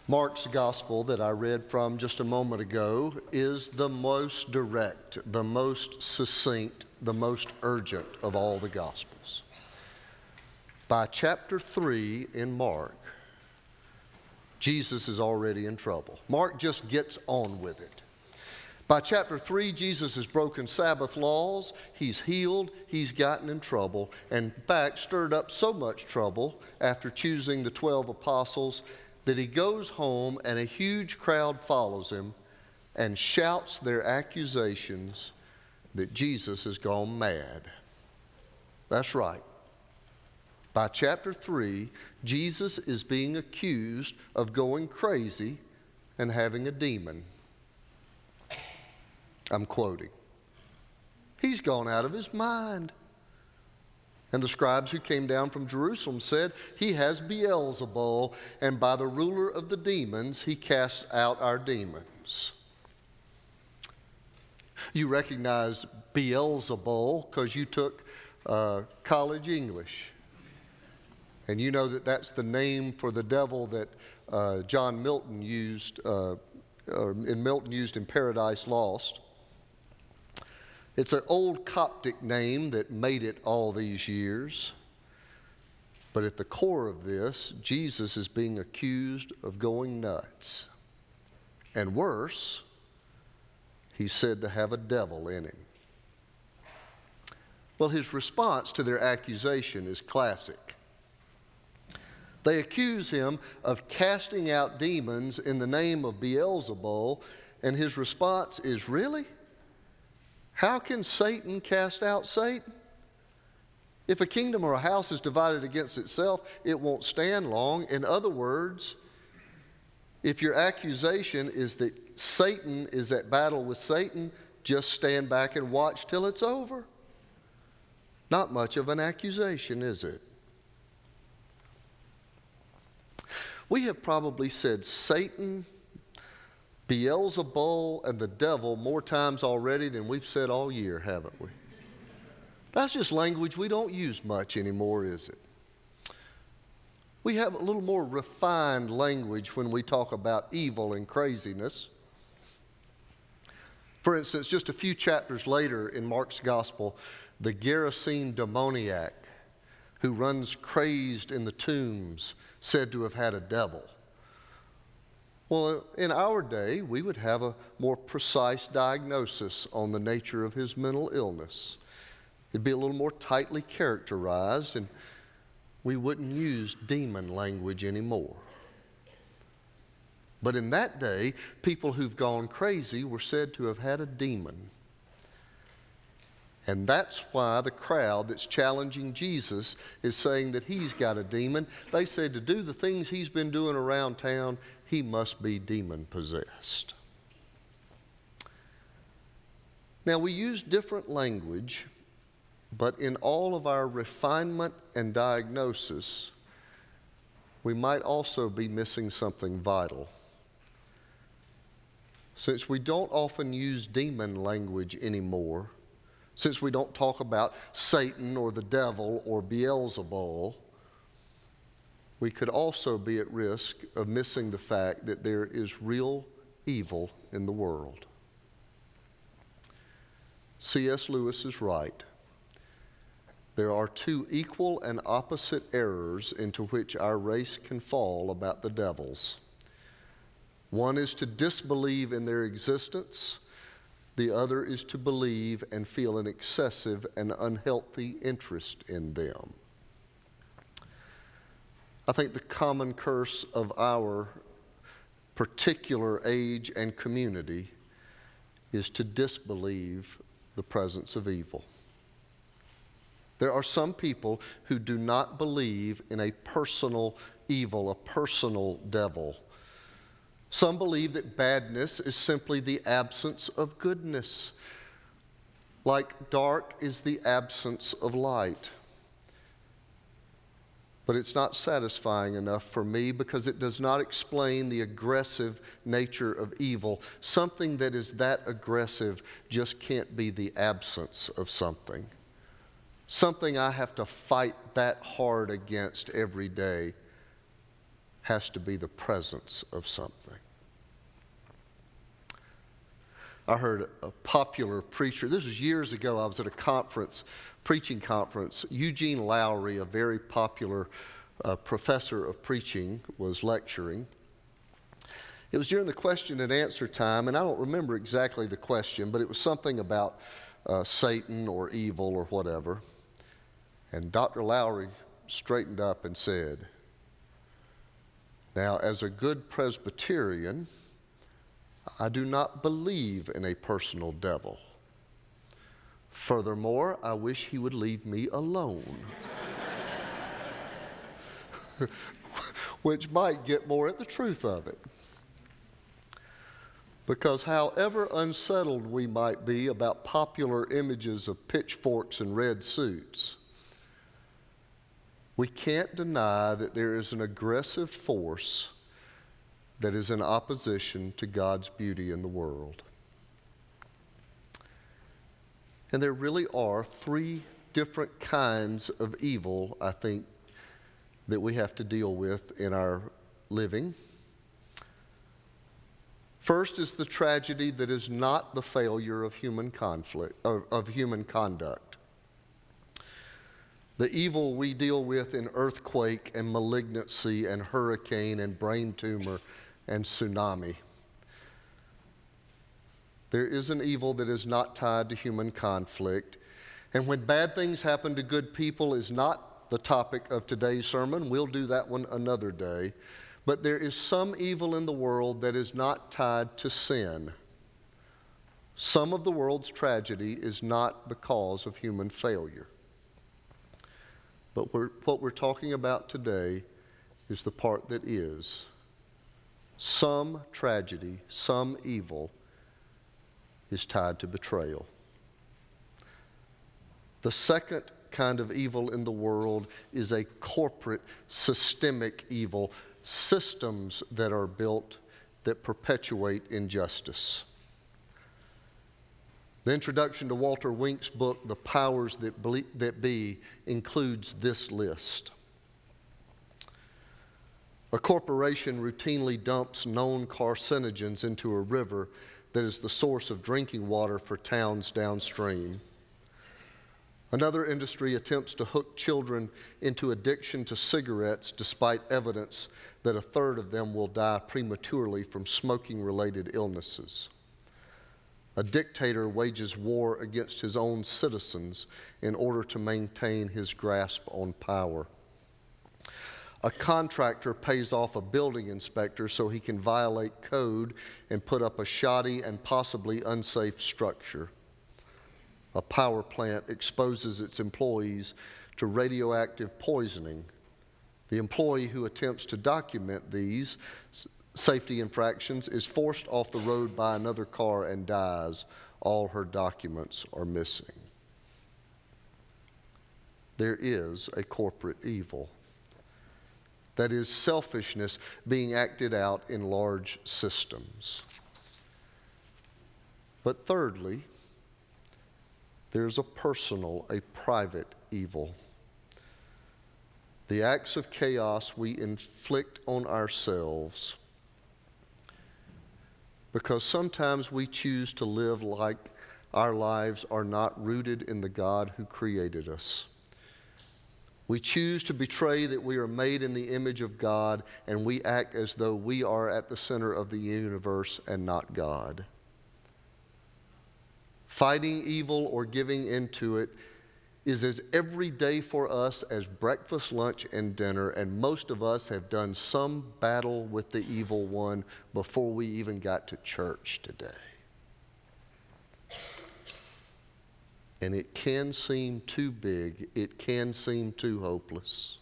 Mark's gospel that I read from just a moment ago is the most direct, the most succinct, the most urgent of all the gospels. By chapter 3 in Mark, Jesus is already in trouble. Mark just gets on with it. By chapter 3, Jesus has broken Sabbath laws, he's healed, he's gotten in trouble, and in fact stirred up so much trouble after choosing the 12 apostles that he goes home and a huge crowd follows him and shouts their accusations that Jesus has gone mad. That's right. By chapter 3, Jesus is being accused of going crazy and having a demon. I'm quoting. He's gone out of his mind. And the scribes who came down from Jerusalem said, he has Beelzebul, and by the ruler of the demons, he casts out our demons. You recognize Beelzebul because you took college English. And you know that that's the name for the devil that John Milton used, used in Paradise Lost. It's an old Coptic name that made it all these years. But at the core of this, Jesus is being accused of going nuts. And worse, he's said to have a devil in him. Well, his response to their accusation is classic. They accuse him of casting out demons in the name of Beelzebul, and his response is, really? How can Satan cast out Satan? If a kingdom or a house is divided against itself, it won't stand long. In other words, if your accusation is that Satan is at battle with Satan, just stand back and watch till it's over. Not much of an accusation, is it? We have probably said Satan, Beelzebul, and the devil more times already than we've said all year, haven't we? That's just language we don't use much anymore, is it? We have a little more refined language when we talk about evil and craziness. For instance, just a few chapters later in Mark's gospel, the Gerasene demoniac who runs crazed in the tombs, said to have had a devil. Well, in our day, we would have a more precise diagnosis on the nature of his mental illness. It'd be a little more tightly characterized, and we wouldn't use demon language anymore. But in that day, people who've gone crazy were said to have had a demon. And that's why the crowd that's challenging Jesus is saying that he's got a demon. They said to do the things he's been doing around town, he must be demon-possessed. Now, we use different language, but in all of our refinement and diagnosis, we might also be missing something vital. Since we don't often use demon language anymore, since we don't talk about Satan or the devil or Beelzebul, we could also be at risk of missing the fact that there is real evil in the world. C.S. Lewis is right. There are two equal and opposite errors into which our race can fall about the devils. One is to disbelieve in their existence. The other is to believe and feel an excessive and unhealthy interest in them. I think the common curse of our particular age and community is to disbelieve the presence of evil. There are some people who do not believe in a personal evil, a personal devil. Some believe that badness is simply the absence of goodness, like dark is the absence of light. But it's not satisfying enough for me because it does not explain the aggressive nature of evil. Something that is that aggressive just can't be the absence of something. Something I have to fight that hard against every day has to be the presence of something. I heard a popular preacher, this was years ago, I was at a conference, preaching conference. Eugene Lowry, a very popular professor of preaching, was lecturing. It was during the question and answer time, and I don't remember exactly the question, but it was something about Satan or evil or whatever. And Dr. Lowry straightened up and said, "Now, as a good Presbyterian, I do not believe in a personal devil. Furthermore, I wish he would leave me alone." Which might get more at the truth of it. Because however unsettled we might be about popular images of pitchforks and red suits, we can't deny that there is an aggressive force that is in opposition to God's beauty in the world. And there really are three different kinds of evil, I think, that we have to deal with in our living. First is the tragedy that is not the failure of human conflict, of human conduct. The evil we deal with in earthquake and malignancy and hurricane and brain tumor and tsunami. There is an evil that is not tied to human conflict. And when bad things happen to good people is not the topic of today's sermon. We'll do that one another day. But there is some evil in the world that is not tied to sin. Some of the world's tragedy is not because of human failure. But what we're talking about today is the part that is. Some tragedy, some evil is tied to betrayal. The second kind of evil in the world is a corporate, systemic evil, systems that are built that perpetuate injustice. The introduction to Walter Wink's book, The Powers That Be, includes this list. A corporation routinely dumps known carcinogens into a river that is the source of drinking water for towns downstream. Another industry attempts to hook children into addiction to cigarettes despite evidence that a third of them will die prematurely from smoking-related illnesses. A dictator wages war against his own citizens in order to maintain his grasp on power. A contractor pays off a building inspector so he can violate code and put up a shoddy and possibly unsafe structure. A power plant exposes its employees to radioactive poisoning. The employee who attempts to document these safety infractions is forced off the road by another car and dies. All her documents are missing. There is a corporate evil. That is selfishness being acted out in large systems. But thirdly, there's a personal, a private evil. The acts of chaos we inflict on ourselves because sometimes we choose to live like our lives are not rooted in the God who created us. We choose to betray that we are made in the image of God, and we act as though we are at the center of the universe and not God. Fighting evil or giving into it is as everyday for us as breakfast, lunch, and dinner, and most of us have done some battle with the evil one before we even got to church today. And it can seem too big. It can seem too hopeless.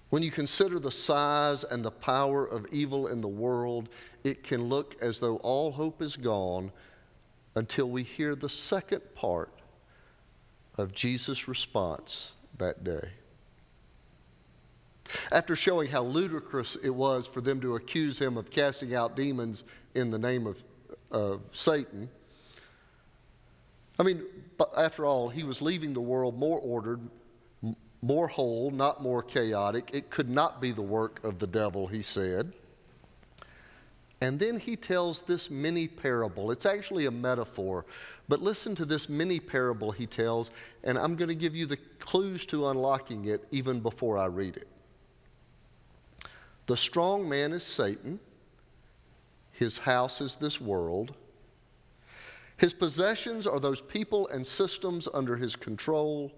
When you consider the size and the power of evil in the world, it can look as though all hope is gone until we hear the second part of Jesus' response that day. After showing how ludicrous it was for them to accuse him of casting out demons in the name of Satan, after all, he was leaving the world more ordered, more whole, not more chaotic. It could not be the work of the devil, he said. And then he tells this mini parable. It's actually a metaphor, but listen to this mini parable he tells, and I'm going to give you the clues to unlocking it even before I read it. The strong man is Satan. His house is this world. His possessions are those people and systems under his control.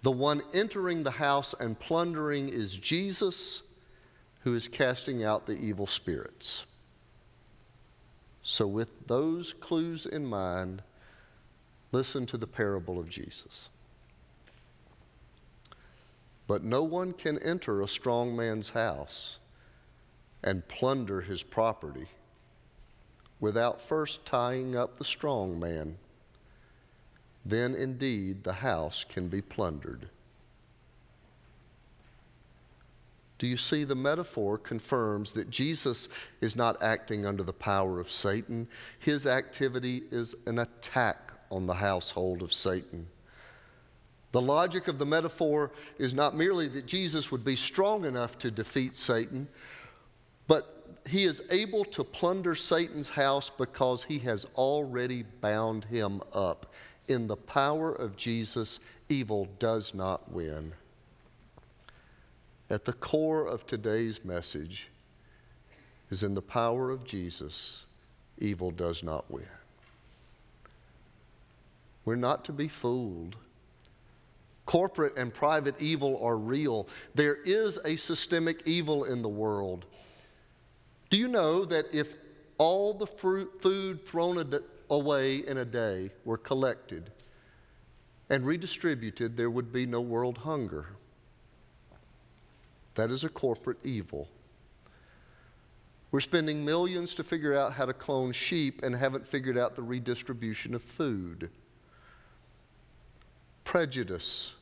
The one entering the house and plundering is Jesus, who is casting out the evil spirits. So with those clues in mind, listen to the parable of Jesus. But no one can enter a strong man's house and plunder his property without first tying up the strong man. Then indeed the house can be plundered. Do you see, the metaphor confirms that Jesus is not acting under the power of Satan. His activity is an attack on the household of Satan. The logic of the metaphor is not merely that Jesus would be strong enough to defeat Satan, but he is able to plunder Satan's house because he has already bound him up. In the power of Jesus, evil does not win. At the core of today's message is, in the power of Jesus, evil does not win. We're not to be fooled. Corporate and private evil are real. There is a systemic evil in the world. Do you know that if all the food thrown away in a day were collected and redistributed, there would be no world hunger? That is a corporate evil. We're spending millions to figure out how to clone sheep and haven't figured out the redistribution of food. Prejudice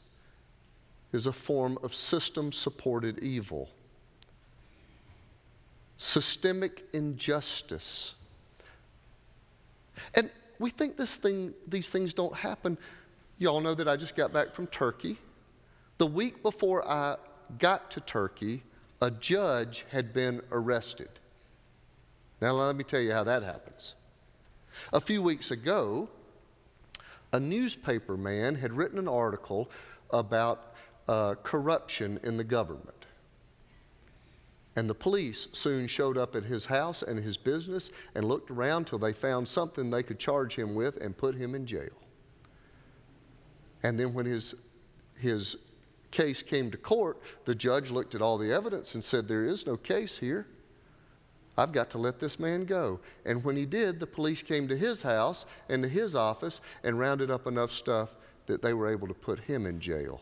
is a form of system-supported evil. Systemic injustice. And we think these things don't happen. Y'all know that I just got back from Turkey. The week before I got to Turkey, a judge had been arrested. Now let me tell you how that happens. A few weeks ago, a newspaper man had written an article about corruption in the government. And the police soon showed up at his house and his business and looked around till they found something they could charge him with and put him in jail. And then when his case came to court, the judge looked at all the evidence and said, there is no case here. I've got to let this man go. And when he did, the police came to his house and to his office and rounded up enough stuff that they were able to put him in jail.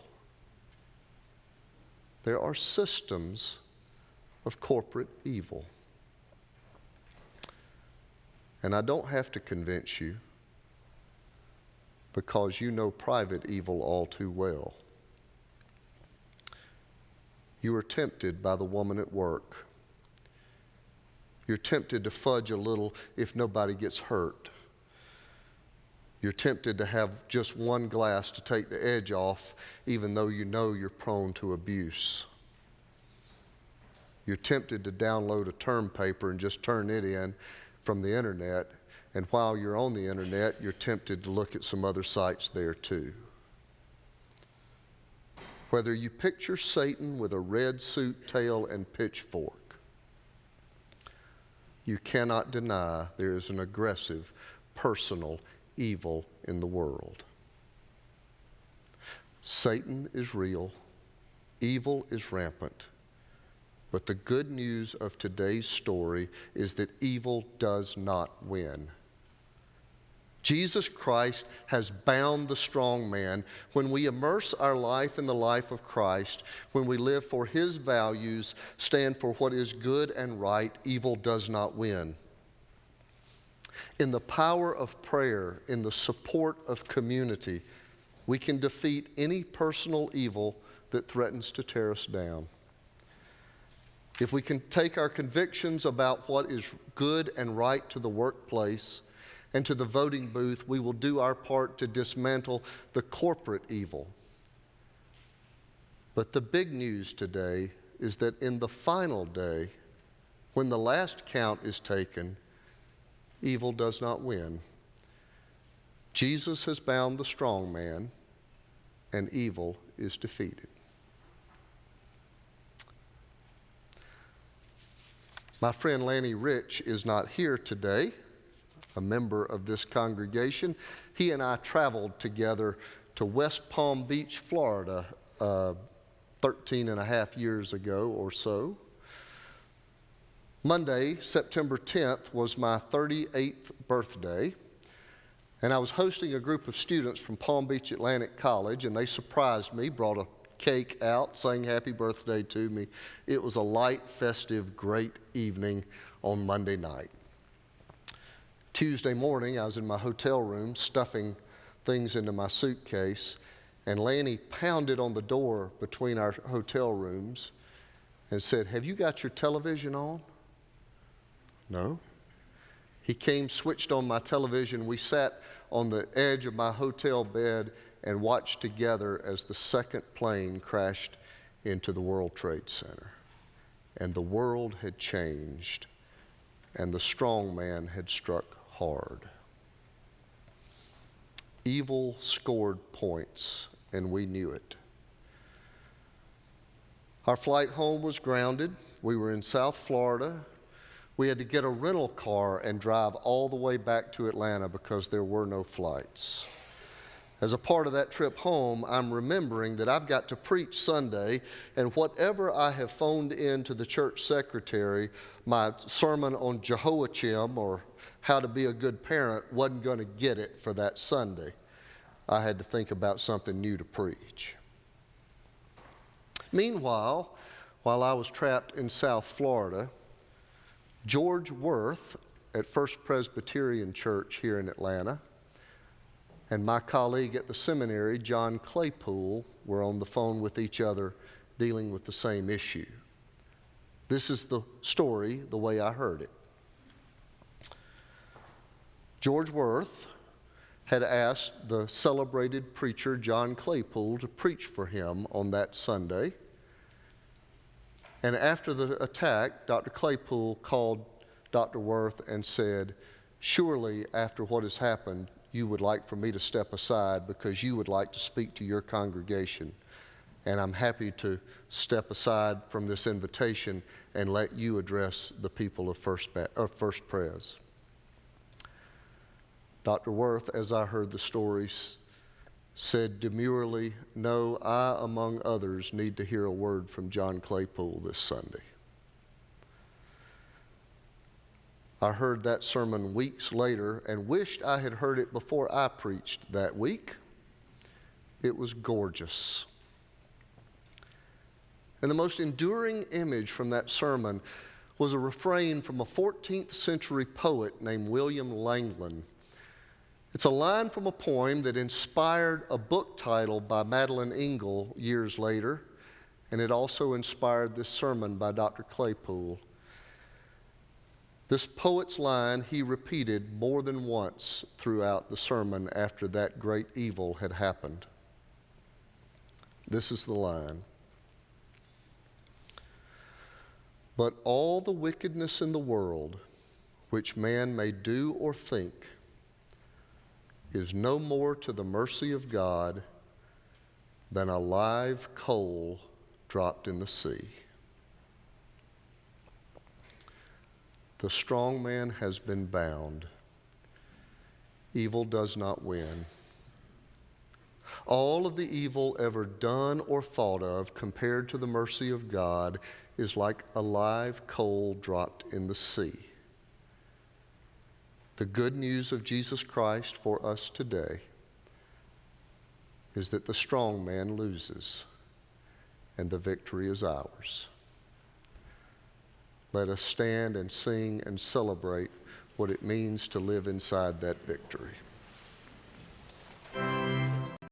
There are systems of corporate evil. And I don't have to convince you, because you know private evil all too well. You are tempted by the woman at work. You're tempted to fudge a little if nobody gets hurt. You're tempted to have just one glass to take the edge off, even though you know you're prone to abuse. You're tempted to download a term paper and just turn it in from the internet. And while you're on the internet, you're tempted to look at some other sites there too. Whether you picture Satan with a red suit, tail, and pitchfork, you cannot deny there is an aggressive, personal evil in the world. Satan is real. Evil is rampant. But the good news of today's story is that evil does not win. Jesus Christ has bound the strong man. When we immerse our life in the life of Christ, when we live for his values, stand for what is good and right, evil does not win. In the power of prayer, in the support of community, we can defeat any personal evil that threatens to tear us down. If we can take our convictions about what is good and right to the workplace and to the voting booth, we will do our part to dismantle the corporate evil But the big news today is that in the final day, when the last count is taken, evil does not win. Jesus has bound the strong man, and evil is defeated. My friend Lanny Rich is not here today, a member of this congregation. He and I traveled together to West Palm Beach, Florida, 13 and a half years ago or so. Monday, September 10th, was my 38th birthday, and I was hosting a group of students from Palm Beach Atlantic College, and they surprised me, brought a cake out, sang happy birthday to me. It was a light, festive, great evening on Monday night. Tuesday morning, I was in my hotel room stuffing things into my suitcase, and Lanny pounded on the door between our hotel rooms and said, "Have you got your television on?" No. He came, switched on my television. We sat on the edge of my hotel bed and watched together as the second plane crashed into the World Trade Center. And the world had changed, and the strong man had struck hard. Evil scored points, and we knew it. Our flight home was grounded. We were in South Florida. We had to get a rental car and drive all the way back to Atlanta because there were no flights. As a part of that trip home, I'm remembering that I've got to preach Sunday, and whatever I have phoned in to the church secretary, my sermon on Jehoiachim or how to be a good parent wasn't going to get it for that Sunday. I had to think about something new to preach. Meanwhile, while I was trapped in South Florida, George Worth at First Presbyterian Church here in Atlanta and my colleague at the seminary, John Claypool, were on the phone with each other dealing with the same issue. This is the story the way I heard it. George Worth had asked the celebrated preacher John Claypool to preach for him on that Sunday. And after the attack, Dr. Claypool called Dr. Worth and said, "Surely after what has happened, you would like for me to step aside because you would like to speak to your congregation. And I'm happy to step aside from this invitation and let you address the people of First Pres." Dr. Worth, as I heard the stories, said demurely, "No, I, among others, need to hear a word from John Claypool this Sunday." I heard that sermon weeks later and wished I had heard it before I preached that week. It was gorgeous. And the most enduring image from that sermon was a refrain from a 14th century poet named William Langland. It's a line from a poem that inspired a book title by Madeline Engel years later, and it also inspired this sermon by Dr. Claypool. This poet's line he repeated more than once throughout the sermon after that great evil had happened. This is the line: "But all the wickedness in the world which man may do or think is no more to the mercy of God than a live coal dropped in the sea." The strong man has been bound. Evil does not win. All of the evil ever done or thought of compared to the mercy of God is like a live coal dropped in the sea. The good news of Jesus Christ for us today is that the strong man loses and the victory is ours. Let us stand and sing and celebrate what it means to live inside that victory.